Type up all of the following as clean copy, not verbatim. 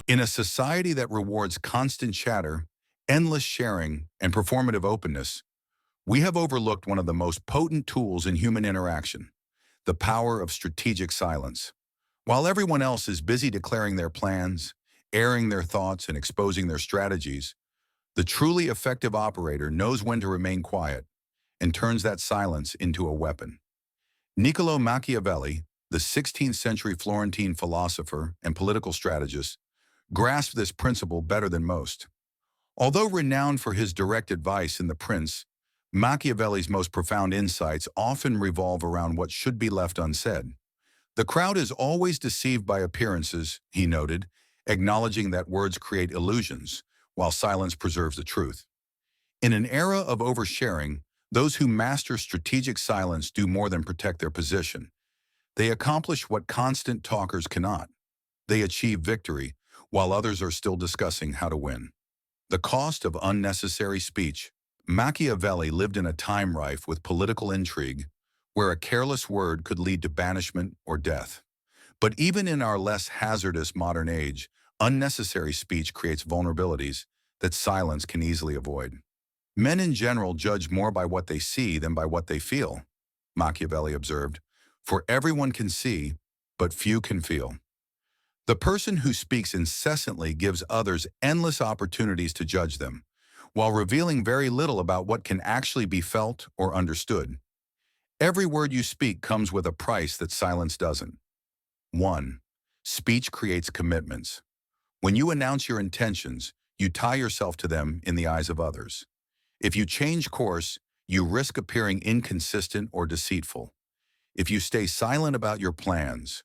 In a society that rewards constant chatter, endless sharing, and performative openness, we have overlooked one of the most potent tools in human interaction, the power of strategic silence. While everyone else is busy declaring their plans, airing their thoughts, and exposing their strategies, the truly effective operator knows when to remain quiet and turns that silence into a weapon. Niccolo Machiavelli, the 16th century Florentine philosopher and political strategist, grasped this principle better than most. Although renowned for his direct advice in The Prince, Machiavelli's most profound insights often revolve around what should be left unsaid. The crowd is always deceived by appearances, he noted, acknowledging that words create illusions, while silence preserves the truth. In an era of oversharing, those who master strategic silence do more than protect their position. They accomplish what constant talkers cannot. They achieve victory, while others are still discussing how to win. The cost of unnecessary speech. Machiavelli lived in a time rife with political intrigue, where a careless word could lead to banishment or death. But even in our less hazardous modern age, unnecessary speech creates vulnerabilities that silence can easily avoid. Men in general judge more by what they see than by what they feel, Machiavelli observed, for everyone can see, but few can feel. The person who speaks incessantly gives others endless opportunities to judge them, while revealing very little about what can actually be felt or understood. Every word you speak comes with a price that silence doesn't. 1. Speech creates commitments. When you announce your intentions, you tie yourself to them in the eyes of others. If you change course, you risk appearing inconsistent or deceitful. If you stay silent about your plans,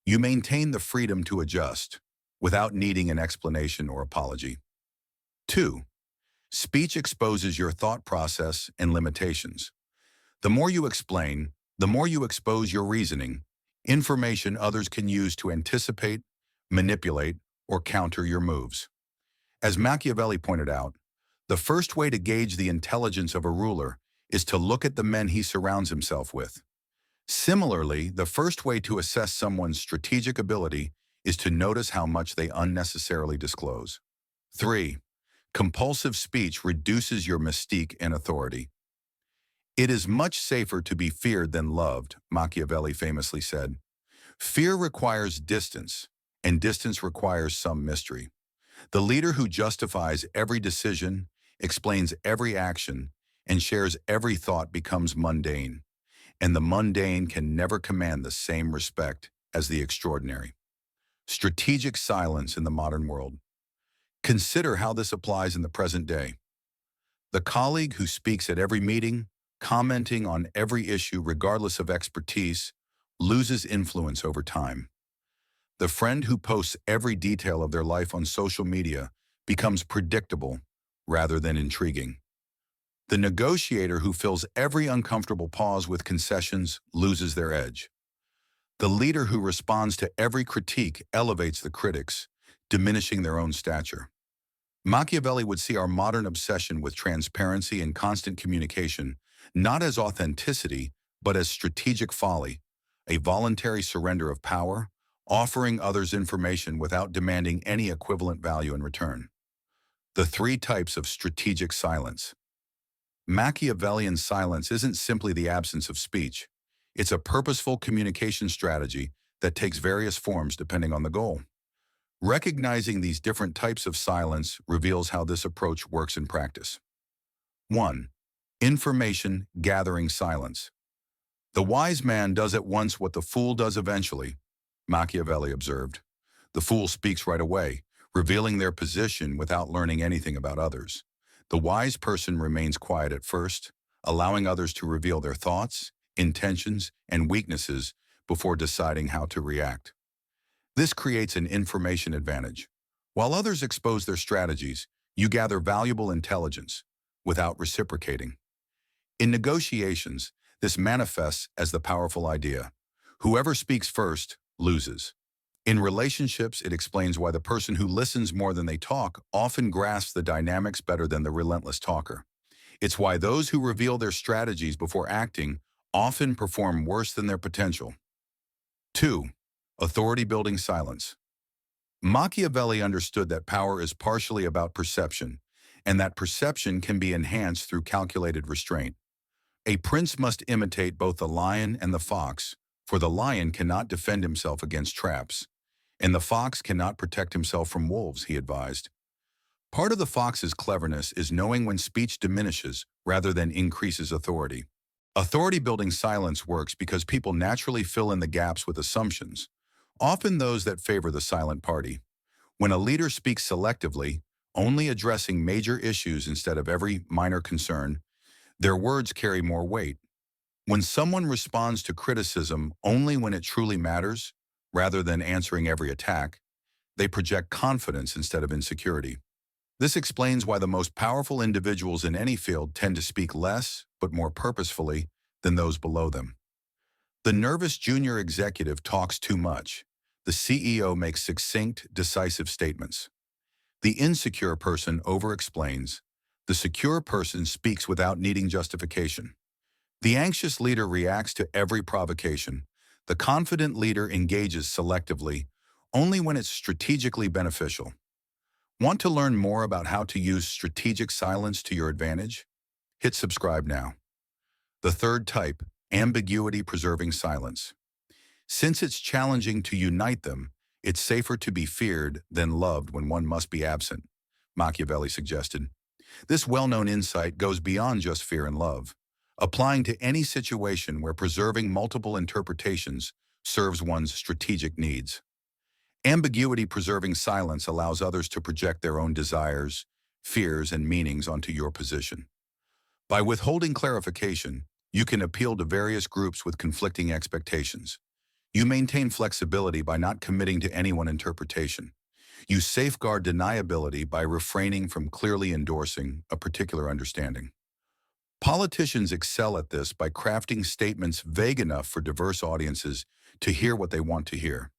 you maintain the freedom to adjust without needing an explanation or apology. 2. Speech exposes your thought process and limitations. The more you explain, the more you expose your reasoning, information others can use to anticipate, manipulate, or counter your moves. As Machiavelli pointed out, the first way to gauge the intelligence of a ruler is to look at the men he surrounds himself with. Similarly, the first way to assess someone's strategic ability is to notice how much they unnecessarily disclose. 3. Compulsive speech reduces your mystique and authority. It is much safer to be feared than loved, Machiavelli famously said. Fear requires distance, and distance requires some mystery. The leader who justifies every decision, explains every action, and shares every thought becomes mundane, and the mundane can never command the same respect as the extraordinary. Strategic silence in the modern world. Consider how this applies in the present day. The colleague who speaks at every meeting, commenting on every issue regardless of expertise, loses influence over time. The friend who posts every detail of their life on social media becomes predictable rather than intriguing. The negotiator who fills every uncomfortable pause with concessions loses their edge. The leader who responds to every critique elevates the critics, diminishing their own stature. Machiavelli would see our modern obsession with transparency and constant communication not as authenticity, but as strategic folly, a voluntary surrender of power, offering others information without demanding any equivalent value in return. The 3 types of strategic silence. Machiavellian silence isn't simply the absence of speech. It's a purposeful communication strategy that takes various forms depending on the goal. Recognizing these different types of silence reveals how this approach works in practice. 1. Information gathering silence. The wise man does at once what the fool does eventually, Machiavelli observed. The fool speaks right away, revealing their position without learning anything about others. The wise person remains quiet at first, allowing others to reveal their thoughts, intentions, and weaknesses before deciding how to react. This creates an information advantage. While others expose their strategies, you gather valuable intelligence without reciprocating. In negotiations, this manifests as the powerful idea: whoever speaks first loses. In relationships, it explains why the person who listens more than they talk often grasps the dynamics better than the relentless talker. It's why those who reveal their strategies before acting often perform worse than their potential. 2. Authority-building silence. Machiavelli understood that power is partially about perception, and that perception can be enhanced through calculated restraint. A prince must imitate both the lion and the fox, for the lion cannot defend himself against traps, and the fox cannot protect himself from wolves, he advised. Part of the fox's cleverness is knowing when speech diminishes rather than increases authority. Authority-building silence works because people naturally fill in the gaps with assumptions, often those that favor the silent party. When a leader speaks selectively, only addressing major issues instead of every minor concern, their words carry more weight. When someone responds to criticism only when it truly matters, rather than answering every attack, they project confidence instead of insecurity. This explains why the most powerful individuals in any field tend to speak less, but more purposefully, than those below them. The nervous junior executive talks too much. The CEO makes succinct, decisive statements. The insecure person over-explains. The secure person speaks without needing justification. The anxious leader reacts to every provocation. The confident leader engages selectively, only when it's strategically beneficial. Want to learn more about how to use strategic silence to your advantage? Hit subscribe now. The third type, ambiguity-preserving silence. Since it's challenging to unite them, it's safer to be feared than loved when one must be absent, Machiavelli suggested. This well-known insight goes beyond just fear and love, applying to any situation where preserving multiple interpretations serves one's strategic needs. Ambiguity-preserving silence allows others to project their own desires, fears, and meanings onto your position. By withholding clarification, you can appeal to various groups with conflicting expectations. You maintain flexibility by not committing to any one interpretation. You safeguard deniability by refraining from clearly endorsing a particular understanding. Politicians excel at this by crafting statements vague enough for diverse audiences to hear what they want to hear.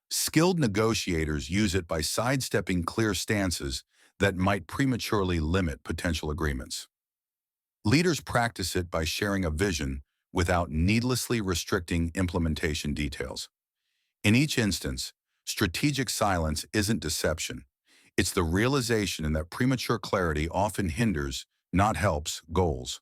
Skilled negotiators use it by sidestepping clear stances that might prematurely limit potential agreements. Leaders practice it by sharing a vision without needlessly restricting implementation details. In each instance, strategic silence isn't deception. It's the realization that premature clarity often hinders, not helps, goals.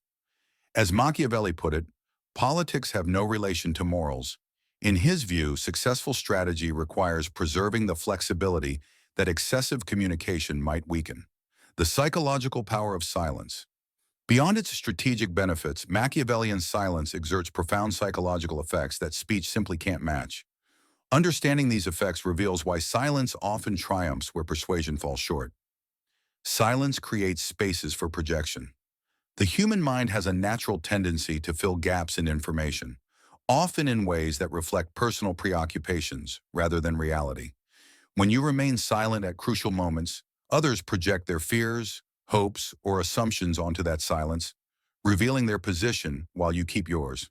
As Machiavelli put it, politics have no relation to morals. In his view, successful strategy requires preserving the flexibility that excessive communication might weaken. The psychological power of silence. Beyond its strategic benefits, Machiavellian silence exerts profound psychological effects that speech simply can't match. Understanding these effects reveals why silence often triumphs where persuasion falls short. Silence creates spaces for projection. The human mind has a natural tendency to fill gaps in information, often in ways that reflect personal preoccupations rather than reality. When you remain silent at crucial moments, others project their fears, hopes, or assumptions onto that silence, revealing their position while you keep yours.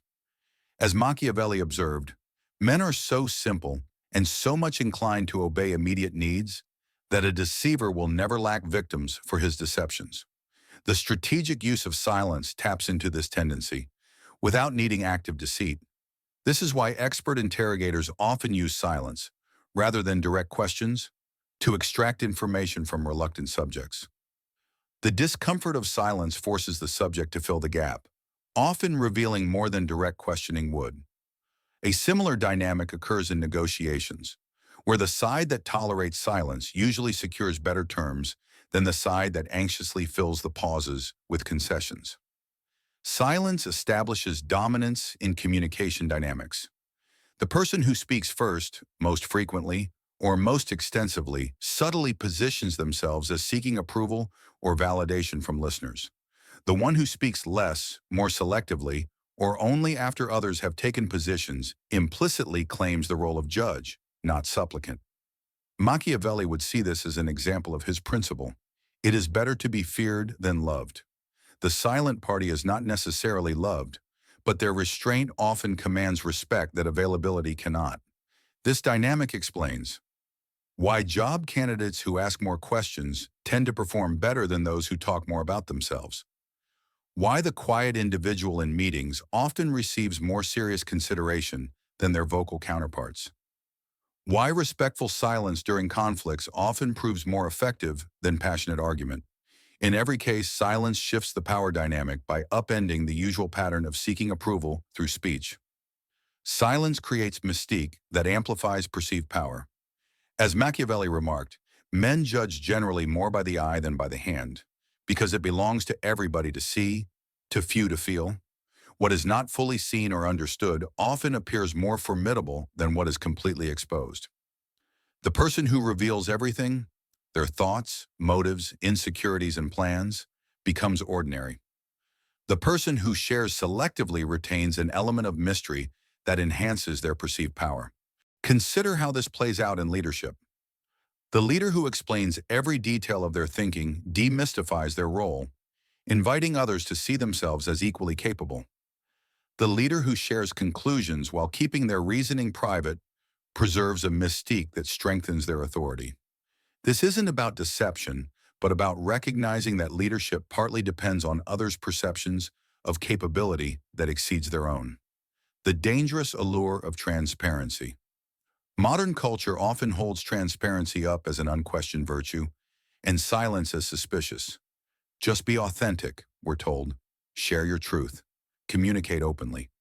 As Machiavelli observed, men are so simple and so much inclined to obey immediate needs that a deceiver will never lack victims for his deceptions. The strategic use of silence taps into this tendency, without needing active deceit. This is why expert interrogators often use silence, rather than direct questions, to extract information from reluctant subjects. The discomfort of silence forces the subject to fill the gap, often revealing more than direct questioning would. A similar dynamic occurs in negotiations, where the side that tolerates silence usually secures better terms than the side that anxiously fills the pauses with concessions. Silence establishes dominance in communication dynamics. The person who speaks first, most frequently, or most extensively, subtly positions themselves as seeking approval or validation from listeners. The one who speaks less, more selectively, or only after others have taken positions, implicitly claims the role of judge, not supplicant. Machiavelli would see this as an example of his principle. It is better to be feared than loved. The silent party is not necessarily loved, but their restraint often commands respect that availability cannot. This dynamic explains why job candidates who ask more questions tend to perform better than those who talk more about themselves. Why the quiet individual in meetings often receives more serious consideration than their vocal counterparts. Why respectful silence during conflicts often proves more effective than passionate argument. In every case, silence shifts the power dynamic by upending the usual pattern of seeking approval through speech. Silence creates mystique that amplifies perceived power. As Machiavelli remarked, men judge generally more by the eye than by the hand, because it belongs to everybody to see, to few to feel. What is not fully seen or understood often appears more formidable than what is completely exposed. The person who reveals everything, their thoughts, motives, insecurities, and plans, becomes ordinary. The person who shares selectively retains an element of mystery that enhances their perceived power. Consider how this plays out in leadership. The leader who explains every detail of their thinking demystifies their role, inviting others to see themselves as equally capable. The leader who shares conclusions while keeping their reasoning private preserves a mystique that strengthens their authority. This isn't about deception, but about recognizing that leadership partly depends on others' perceptions of capability that exceeds their own. The dangerous allure of transparency. Modern culture often holds transparency up as an unquestioned virtue, and silence as suspicious. Just be authentic, we're told. Share your truth. Communicate openly.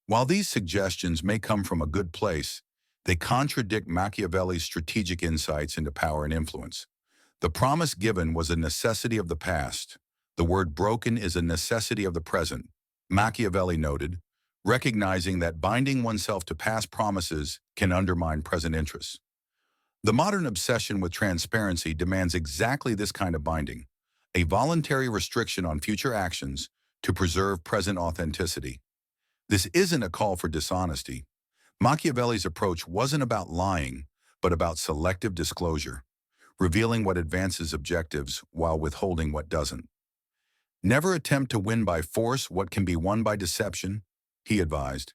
While these suggestions may come from a good place, they contradict Machiavelli's strategic insights into power and influence. The promise given was a necessity of the past. The word broken is a necessity of the present, Machiavelli noted, recognizing that binding oneself to past promises can undermine present interests. The modern obsession with transparency demands exactly this kind of binding, a voluntary restriction on future actions to preserve present authenticity. This isn't a call for dishonesty. Machiavelli's approach wasn't about lying, but about selective disclosure, revealing what advances objectives while withholding what doesn't. Never attempt to win by force what can be won by deception, he advised.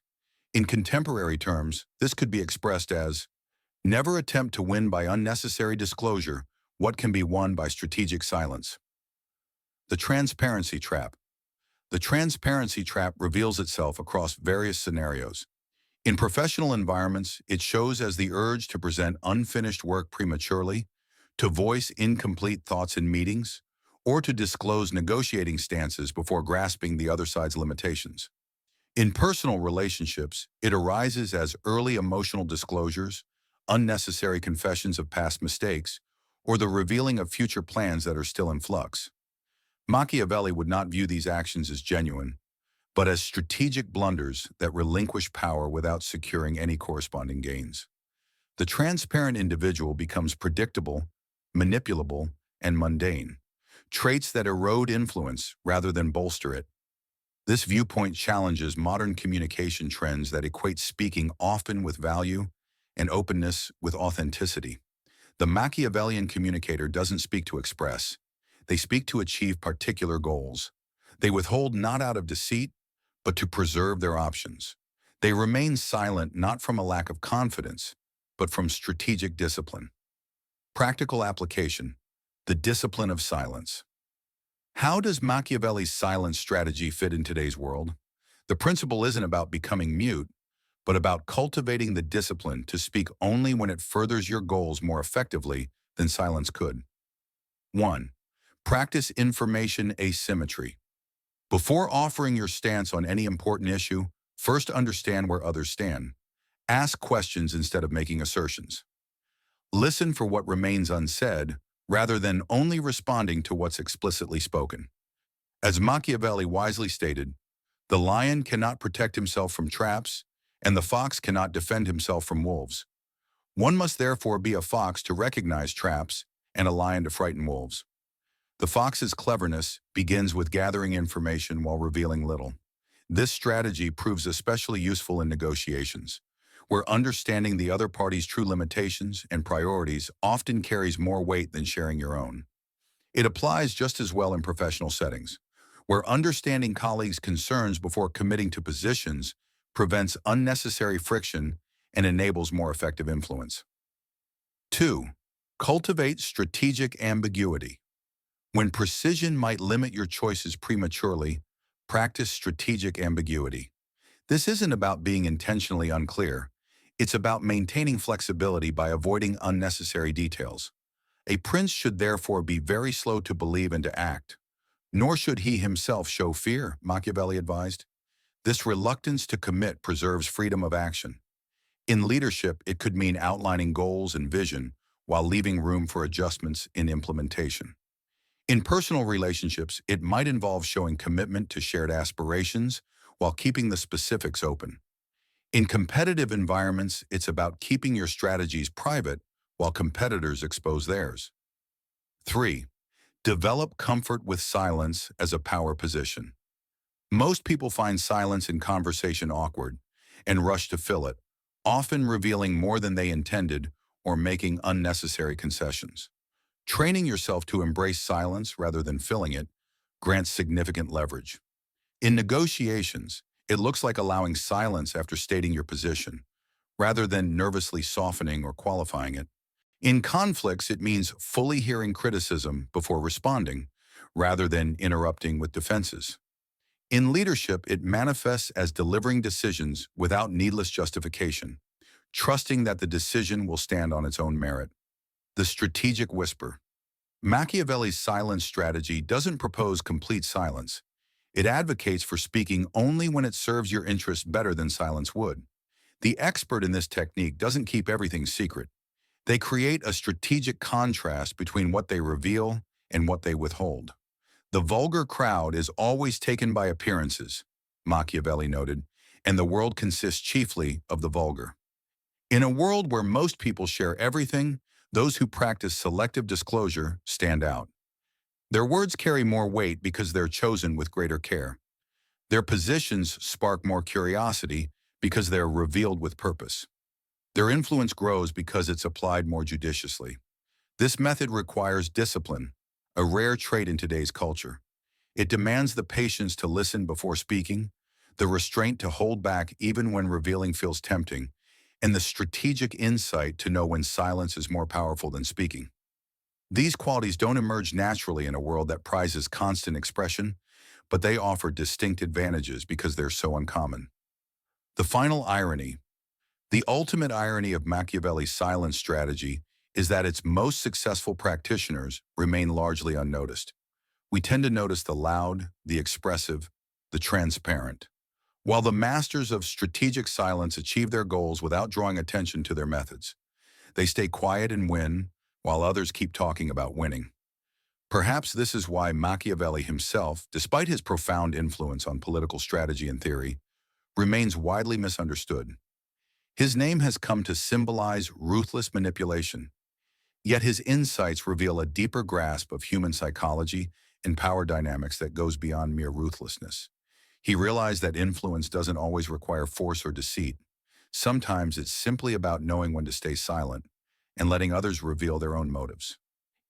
In contemporary terms, this could be expressed as, never attempt to win by unnecessary disclosure what can be won by strategic silence. The transparency trap. The transparency trap reveals itself across various scenarios. In professional environments, it shows as the urge to present unfinished work prematurely, to voice incomplete thoughts in meetings, or to disclose negotiating stances before grasping the other side's limitations. In personal relationships, it arises as early emotional disclosures, unnecessary confessions of past mistakes, or the revealing of future plans that are still in flux. Machiavelli would not view these actions as genuine, but as strategic blunders that relinquish power without securing any corresponding gains. The transparent individual becomes predictable, manipulable, and mundane, traits that erode influence rather than bolster it. This viewpoint challenges modern communication trends that equate speaking often with value and openness with authenticity. The Machiavellian communicator doesn't speak to express. They speak to achieve particular goals. They withhold not out of deceit, but to preserve their options. They remain silent not from a lack of confidence, but from strategic discipline. Practical application: the discipline of silence. How does Machiavelli's silence strategy fit in today's world? The principle isn't about becoming mute, but about cultivating the discipline to speak only when it furthers your goals more effectively than silence could. 1. Practice information asymmetry. Before offering your stance on any important issue, first understand where others stand. Ask questions instead of making assertions. Listen for what remains unsaid, rather than only responding to what's explicitly spoken. As Machiavelli wisely stated, the lion cannot protect himself from traps, and the fox cannot defend himself from wolves. One must therefore be a fox to recognize traps and a lion to frighten wolves. The fox's cleverness begins with gathering information while revealing little. This strategy proves especially useful in negotiations, where understanding the other party's true limitations and priorities often carries more weight than sharing your own. It applies just as well in professional settings, where understanding colleagues' concerns before committing to positions prevents unnecessary friction and enables more effective influence. 2. Cultivate strategic ambiguity. When precision might limit your choices prematurely, practice strategic ambiguity. This isn't about being intentionally unclear. It's about maintaining flexibility by avoiding unnecessary details. A prince should therefore be very slow to believe and to act, nor should he himself show fear, Machiavelli advised. This reluctance to commit preserves freedom of action. In leadership, it could mean outlining goals and vision while leaving room for adjustments in implementation. In personal relationships, it might involve showing commitment to shared aspirations while keeping the specifics open. In competitive environments, it's about keeping your strategies private while competitors expose theirs. 3. Develop comfort with silence as a power position. Most people find silence in conversation awkward and rush to fill it, often revealing more than they intended or making unnecessary concessions. Training yourself to embrace silence rather than filling it grants significant leverage. In negotiations, it looks like allowing silence after stating your position, rather than nervously softening or qualifying it. In conflicts, it means fully hearing criticism before responding, rather than interrupting with defenses. In leadership, it manifests as delivering decisions without needless justification, trusting that the decision will stand on its own merit. The strategic whisper. Machiavelli's silence strategy doesn't propose complete silence. It advocates for speaking only when it serves your interests better than silence would. The expert in this technique doesn't keep everything secret. They create a strategic contrast between what they reveal and what they withhold. The vulgar crowd is always taken by appearances, Machiavelli noted, and the world consists chiefly of the vulgar. In a world where most people share everything, those who practice selective disclosure stand out. Their words carry more weight because they're chosen with greater care. Their positions spark more curiosity because they're revealed with purpose. Their influence grows because it's applied more judiciously. This method requires discipline, a rare trait in today's culture. It demands the patience to listen before speaking, the restraint to hold back even when revealing feels tempting, and the strategic insight to know when silence is more powerful than speaking. These qualities don't emerge naturally in a world that prizes constant expression, but they offer distinct advantages because they're so uncommon. The final irony. The ultimate irony of Machiavelli's silence strategy is that its most successful practitioners remain largely unnoticed. We tend to notice the loud, the expressive, the transparent, while the masters of strategic silence achieve their goals without drawing attention to their methods. They stay quiet and win, while others keep talking about winning. Perhaps this is why Machiavelli himself, despite his profound influence on political strategy and theory, remains widely misunderstood. His name has come to symbolize ruthless manipulation, yet his insights reveal a deeper grasp of human psychology and power dynamics that goes beyond mere ruthlessness. He realized that influence doesn't always require force or deceit. Sometimes it's simply about knowing when to stay silent and letting others reveal their own motives.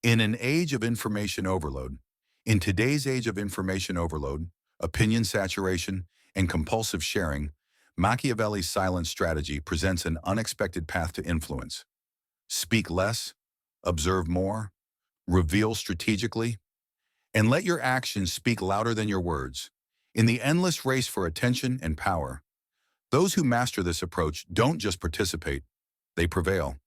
In an age of information overload, in today's age of information overload, opinion saturation, and compulsive sharing, Machiavelli's silence strategy presents an unexpected path to influence. Speak less, observe more, reveal strategically, and let your actions speak louder than your words. In the endless race for attention and power, those who master this approach don't just participate, they prevail.